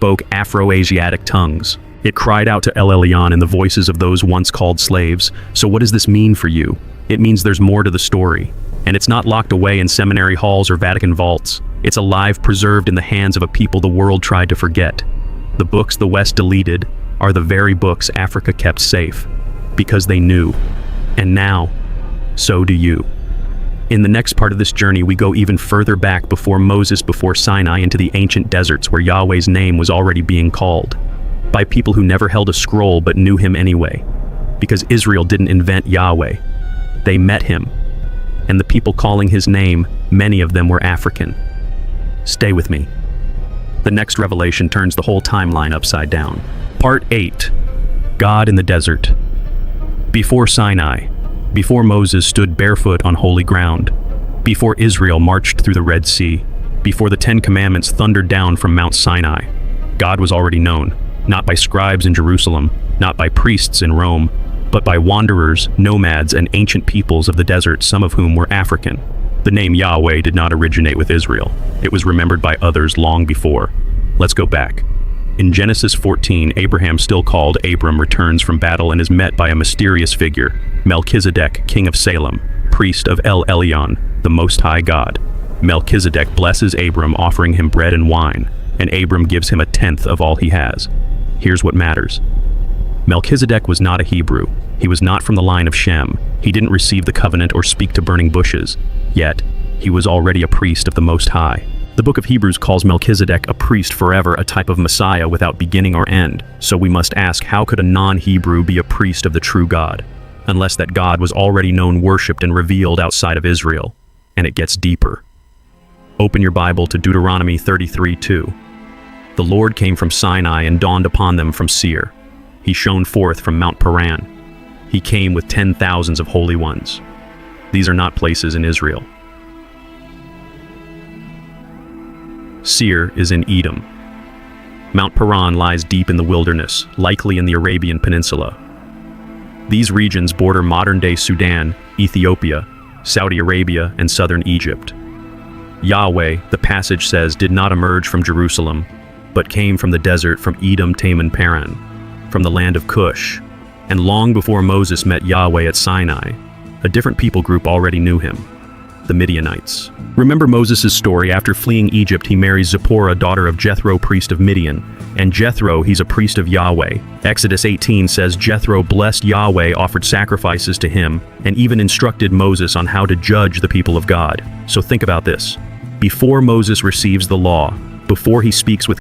spoke Afro-Asiatic tongues. It cried out to El Elyon in the voices of those once called slaves. So what does this mean for you? It means there's more to the story. And it's not locked away in seminary halls or Vatican vaults. It's alive, preserved in the hands of a people the world tried to forget. The books the West deleted are the very books Africa kept safe. Because they knew. And now, so do you. In the next part of this journey, we go even further back before Moses, before Sinai, into the ancient deserts where Yahweh's name was already being called. By people who never held a scroll but knew him anyway. Because Israel didn't invent Yahweh. They met him. And the people calling his name, many of them were African. Stay with me. The next revelation turns the whole timeline upside down. Part 8. God in the Desert. Before Sinai, before Moses stood barefoot on holy ground, before Israel marched through the Red Sea, before the 10 Commandments thundered down from Mount Sinai, God was already known, not by scribes in Jerusalem, not by priests in Rome, but by wanderers, nomads, and ancient peoples of the desert, some of whom were African. The name Yahweh did not originate with Israel. It was remembered by others long before. Let's go back. In Genesis 14, Abraham, still called Abram, returns from battle and is met by a mysterious figure, Melchizedek, king of Salem, priest of El Elyon, the Most High God. Melchizedek blesses Abram, offering him bread and wine, and Abram gives him a tenth of all he has. Here's what matters. Melchizedek was not a Hebrew. He was not from the line of Shem. He didn't receive the covenant or speak to burning bushes. Yet, he was already a priest of the Most High. The Book of Hebrews calls Melchizedek a priest forever, a type of Messiah without beginning or end. So we must ask, how could a non-Hebrew be a priest of the true God? Unless that God was already known, worshipped, and revealed outside of Israel. And it gets deeper. Open your Bible to Deuteronomy 33:2. The Lord came from Sinai and dawned upon them from Seir. He shone forth from Mount Paran. He came with 10,000s of holy ones. These are not places in Israel. Seir is in Edom. Mount Paran lies deep in the wilderness, likely in the Arabian Peninsula. These regions border modern-day Sudan, Ethiopia, Saudi Arabia, and southern Egypt. Yahweh, the passage says, did not emerge from Jerusalem, but came from the desert, from Edom, Taman, Paran, from the land of Cush. And long before Moses met Yahweh at Sinai, a different people group already knew him, the Midianites. Remember Moses' story. After fleeing Egypt, he marries Zipporah, daughter of Jethro, priest of Midian. And Jethro, he's a priest of Yahweh. Exodus 18 says Jethro blessed Yahweh, offered sacrifices to him, and even instructed Moses on how to judge the people of God. So think about this. Before Moses receives the law, before he speaks with